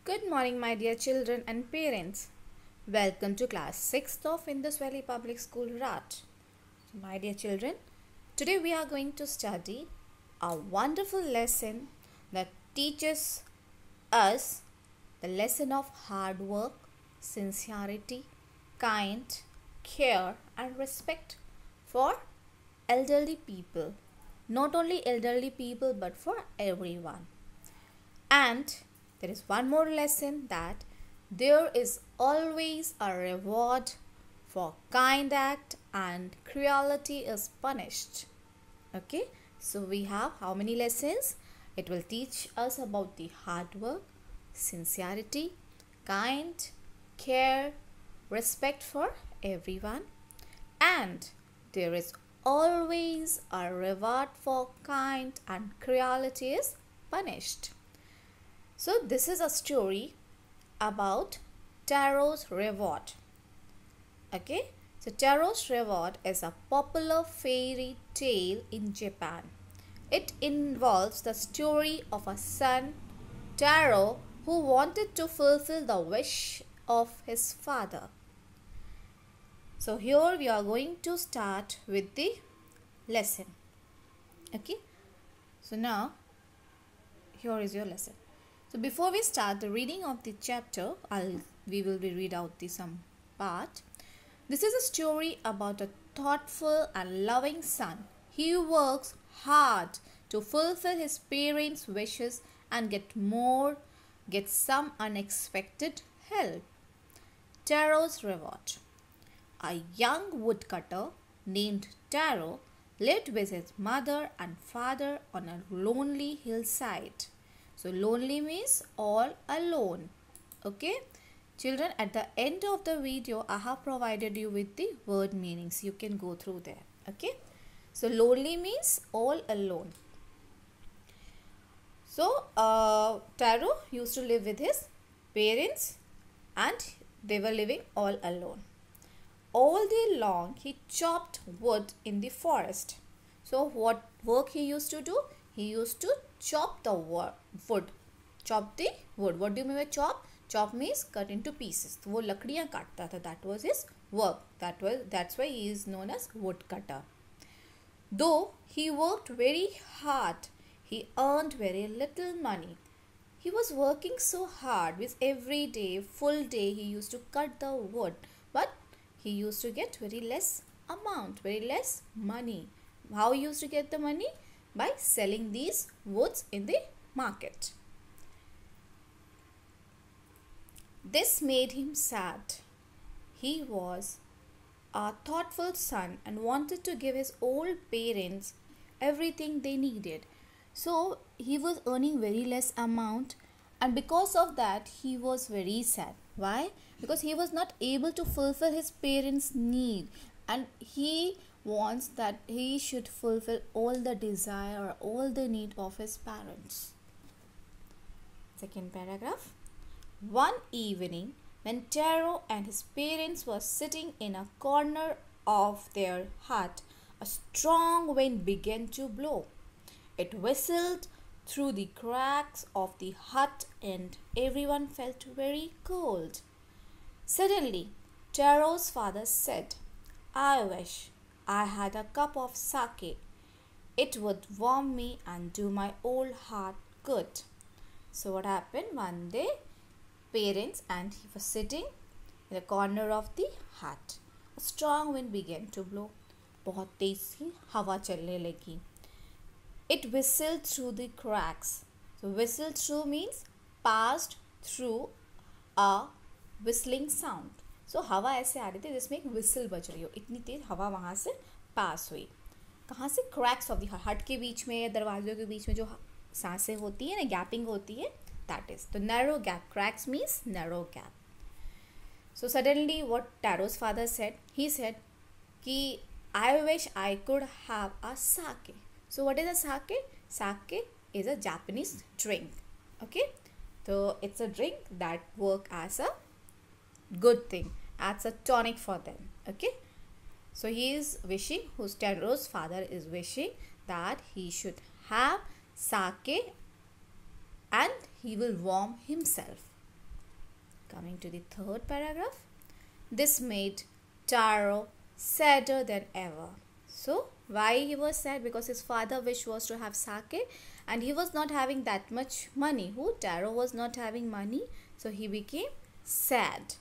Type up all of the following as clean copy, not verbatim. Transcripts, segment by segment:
Good morning, my dear children and parents. Welcome to class 6th of Indus Valley Public School, Raj. My dear children, today we are going to study a wonderful lesson that teaches us the lesson of hard work, sincerity, kind, care and respect for elderly people. Not only elderly people but for everyone. And there is one more lesson that there is always a reward for kind act and cruelty is punished. Okay, so we have how many lessons? It will teach us about the hard work, sincerity, kind, care, respect for everyone, and there is always a reward for kind and cruelty is punished. So this is a story about Taro's reward. Okay, so Taro's reward is a popular fairy tale in Japan. It involves the story of a son, Taro, who wanted to fulfill the wish of his father. So here we are going to start with the lesson. Okay, so now here is your lesson. So before we start the reading of the chapter, we will read out some part. This is a story about a thoughtful and loving son. He works hard to fulfill his parents' wishes and get some unexpected help. Taro's reward. A young woodcutter named Taro lived with his mother and father on a lonely hillside. So lonely means all alone. Okay, children, at the end of the video I have provided you with the word meanings. You can go through there. Okay, so lonely means all alone. So Taro used to live with his parents and they were living all alone. All day long he chopped wood in the forest. So what work he used to do? He used to chop the wood. Chop the wood. What do you mean by chop? Chop means cut into pieces. तो वो लकड़ियाँ काटता था. That was his work. That's why he is known as woodcutter. Though he worked very hard, he earned very little money. He was working so hard with every day, full day he used to cut the wood, but he used to get very less amount, very less money. How he used to get the money? By selling these woods in the market. This made him sad. He was a thoughtful son and wanted to give his old parents everything they needed. So he was earning very less amount, and because of that he was very sad. Why? Because he was not able to fulfill his parents' need, and he wants that he should fulfill all the desire or all the need of his parents. Second paragraph. One evening when Taro and his parents were sitting in a corner of their hut, a strong wind began to blow. It whistled through the cracks of the hut and everyone felt very cold. Suddenly, Taro's father said, "I wish I had a cup of sake. It would warm me and do my old heart good." So what happened? One day, parents and he was sitting in the corner of the hut. A strong wind began to blow. बहुत तेज सी हवा चलने लगी. It whistled through the cracks. So whistled through means passed through a whistling sound. So हवा ऐसे आ रही थी जिसमें एक whistle बज रही हो. इतनी तेज हवा वहाँ से पास हुई. कहाँ से? cracks of the hut के बीच में या दरवाजों के बीच में जो सांसें होती है ना, गैपिंग होती है, that is the narrow gap. Cracks means narrow gap. So suddenly what Taro's father said? He said कि I wish I could have a sake. So what is a sake? Sake is a Japanese drink. Okay, so it's a drink that works as a good thing, as a tonic for them. Okay, so he is wishing, Taro's father is wishing that he should have sake and he will warm himself. Coming to the third paragraph. This made Taro sadder than ever. So, why he was sad? Because his father wish was to have sake and he was not having that much money. Taro was not having money. So, he became sad.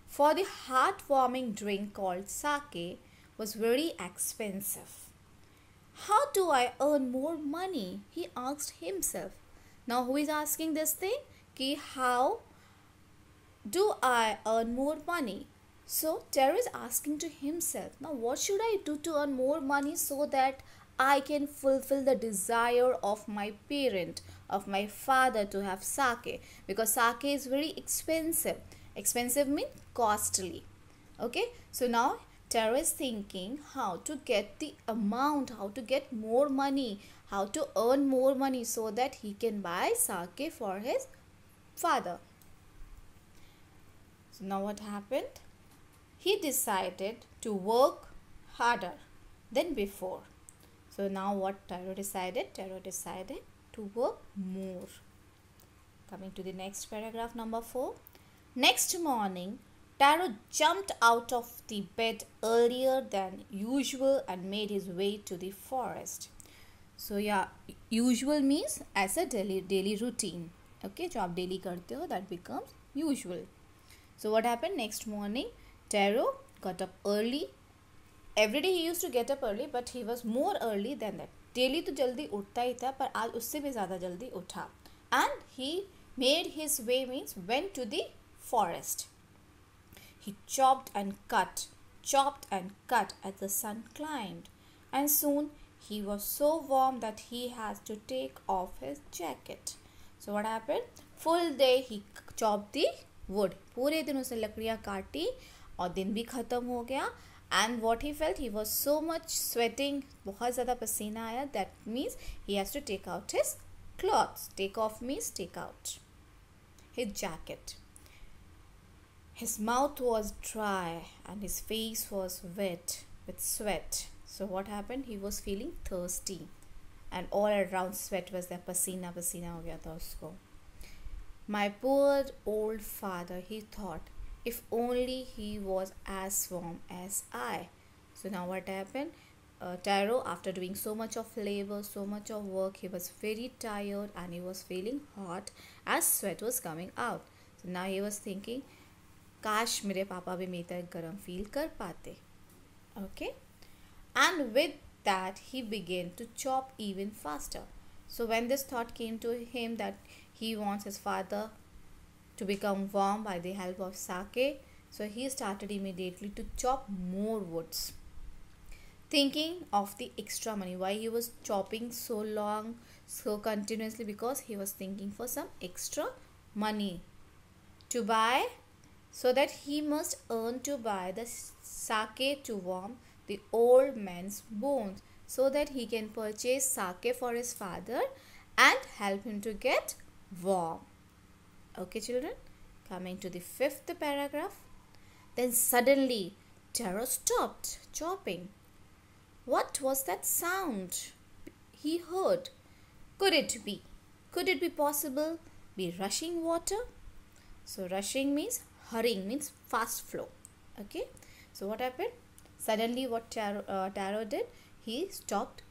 For the heartwarming drink called sake was very expensive. How do I earn more money? He asked himself. Now, who is asking this thing? How do I earn more money? So Taro is asking to himself, now what should I do to earn more money so that I can fulfill the desire of my parent, of my father to have sake? Because sake is very expensive. Expensive means costly. Okay, so now Taro is thinking how to get the amount, how to get more money, how to earn more money so that he can buy sake for his father. So now what happened? He decided to work harder than before. So now what Taro decided? Taro decided to work more. Coming to the next paragraph, number 4. Next morning, Taro jumped out of the bed earlier than usual and made his way to the forest. So yeah, usual means as a daily routine. Okay, जो आप daily करते हो, that becomes usual. So what happened? Next morning, Taro got up early. Every day he used to get up early, but he was more early than that. Daily तो जल्दी उठता ही था, पर आज उससे भी ज़्यादा जल्दी उठा. And he made his way, means went to the forest. He chopped and cut as the sun climbed. And soon he was so warm that he had to take off his jacket. So what happened? Full day he chopped the wood. पूरे दिन उसने लकड़ियाँ काटी और दिन भी ख़त्म हो गया. And what he felt, he was so much sweating, बहुत ज़्यादा पसीना आया. That means he has to take out his clothes. Take off means take out his jacket. His mouth was dry and his face was wet with sweat. So what happened? He was feeling thirsty and all around sweat was there. पसीना हो गया था उसको. My poor old father, he thought, if only he was as warm as I. So now what happened? Taro, after doing so much of labor, so much of work, he was very tired and he was feeling hot as sweat was coming out. So now he was thinking, काश मेरे पापा भी मेरी तरह गर्म feel कर पाते. Okay? And with that, he began to chop even faster. So when this thought came to him that he wants his father to become warm by the help of sake, so he started immediately to chop more woods. Thinking of the extra money, why he was chopping so long, so continuously, because he was thinking for some extra money to buy, so that he must earn to buy the sake to warm the old man's bones, so that he can purchase sake for his father and help him to get warm. Okay, children, coming to the 5th paragraph. Then suddenly Taro stopped chopping. What was that sound he heard? Could it be possible be rushing water? So rushing means hurrying, means fast flow. Okay, so what happened? Suddenly what Taro did, he stopped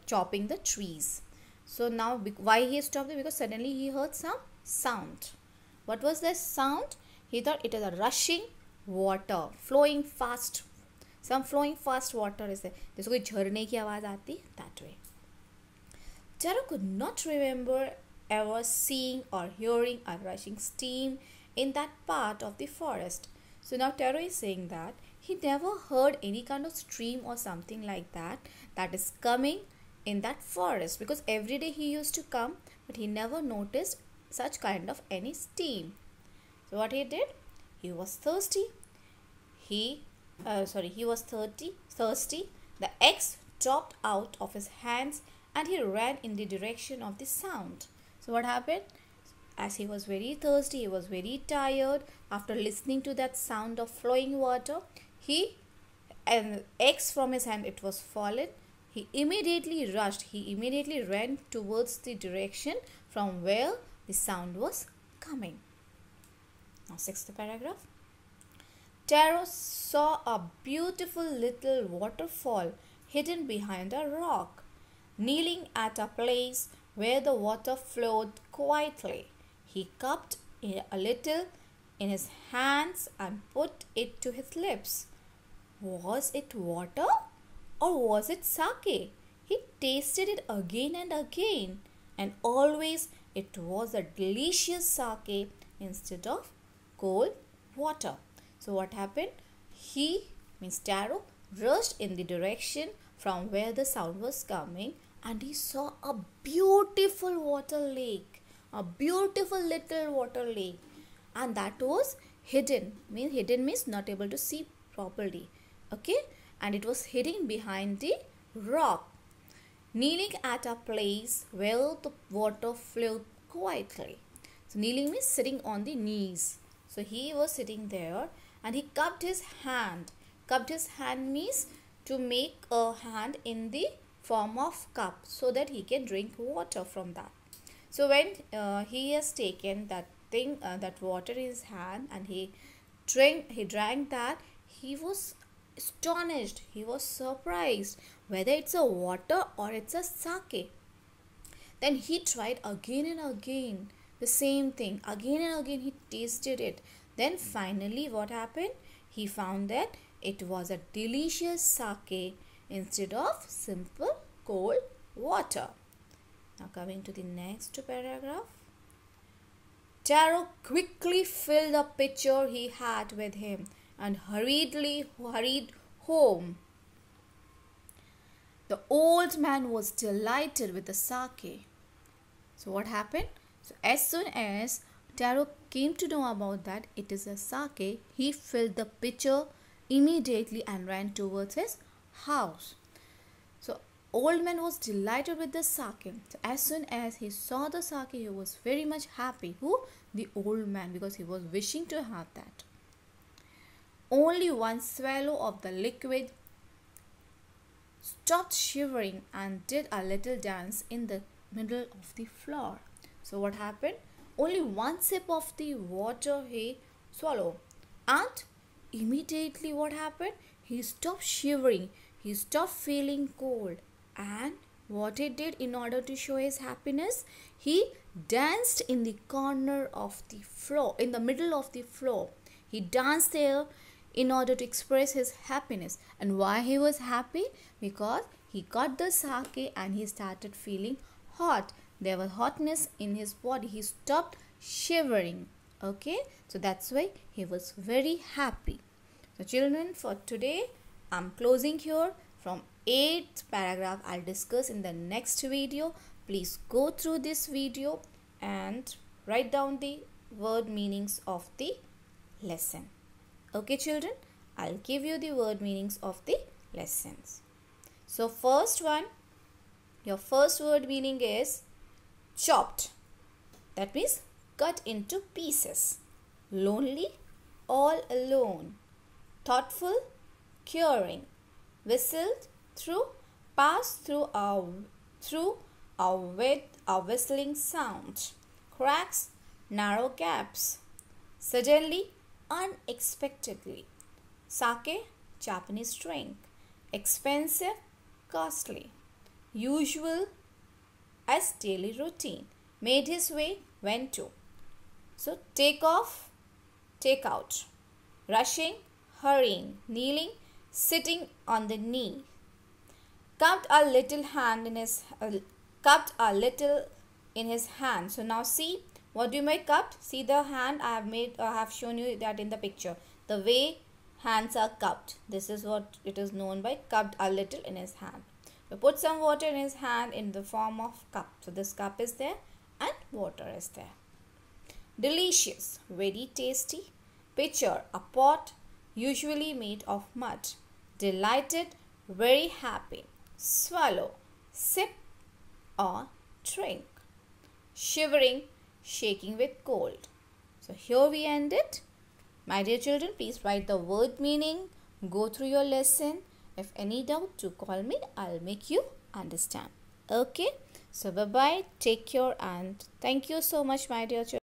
chopping the trees. So now why he stopped it? Because suddenly he heard some sound. What was the sound? He thought it is a rushing water, flowing fast. Some flowing fast water is there. जैसे कोई झरने की आवाज़ आती, that way. Taro could not remember ever seeing or hearing a rushing stream in that part of the forest. So now Taro is saying that he never heard any kind of stream or something like that is coming in that forest, because every day he used to come, but he never noticed such kind of any steam. So what he did? He was thirsty. He was thirsty. The axe dropped out of his hands and he ran in the direction of the sound. So what happened? As he was very thirsty, he was very tired. After listening to that sound of flowing water, an axe from his hand, it was fallen. He immediately rushed. He immediately ran towards the direction from where the sound was coming. Now, sixth paragraph. Taro saw a beautiful little waterfall hidden behind a rock. Kneeling at a place where the water flowed quietly, he cupped a little in his hands and put it to his lips. Was it water or was it sake? He tasted it again and again, and always it was a delicious sake instead of cold water. So what happened? He, means Taro, rushed in the direction from where the sound was coming, and he saw a beautiful water lake, a beautiful little water lake, and that was hidden. Hidden means not able to see properly. Okay, and it was hidden behind the rock. Kneeling at a place where the water flowed quietly. So kneeling means sitting on the knees. So he was sitting there and he cupped his hand. Cupped his hand means to make a hand in the form of cup so that he can drink water from that. So when he has taken that thing, that water in his hand, and he drank that, he was astonished. He was surprised whether it's a water or it's a sake. Then he tried again and again the same thing. Again and again he tasted it. Then finally what happened? He found that it was a delicious sake instead of simple cold water. Now coming to the next paragraph. Taro quickly filled the pitcher he had with him and hurried home. The old man was delighted with the sake. So what happened? So as soon as Taro came to know about that it is a sake, he filled the pitcher immediately and ran towards his house. So old man was delighted with the sake. So as soon as he saw the sake, he was very much happy. Who? The old man, because he was wishing to have that. Only one swallow of the liquid stopped shivering and did a little dance in the middle of the floor. So what happened? Only one sip of the water he swallowed, and immediately what happened? He stopped shivering. He stopped feeling cold. And what he did in order to show his happiness? He danced in the corner of the floor, in the middle of the floor. He danced there in order to express his happiness. And why he was happy? Because he got the sake and he started feeling hot. There was hotness in his body. He stopped shivering. Okay, so that's why he was very happy. So children, for today I'm closing here. From 8th paragraph I'll discuss in the next video. Please go through this video and write down the word meanings of the lesson. Okay children, I'll give you the word meanings of the lessons. So first one, your first word meaning is chopped. That means cut into pieces. Lonely, all alone. Thoughtful, curing. Whistled through, passed through with a whistling sound. Cracks, narrow gaps. Suddenly, unexpectedly. Sake, Japanese drink. Expensive, costly. Usual, as daily routine. Made his way, went to. So take off, take out. Rushing, hurrying. Kneeling, sitting on the knee. Cupped a little in his hand. So now see, what do you make cupped? See the hand I have shown you that in the picture. The way hands are cupped. This is what it is known by cupped a little in his hand. So put some water in his hand in the form of cup. So this cup is there and water is there. Delicious, very tasty. Pitcher, a pot usually made of mud. Delighted, very happy. Swallow, sip or drink. Shivering, shaking with cold. So here we end it. My dear children, please write the word meaning. Go through your lesson. If any doubt, to call me. I'll make you understand. Okay. So bye-bye. Take care and thank you so much, my dear children.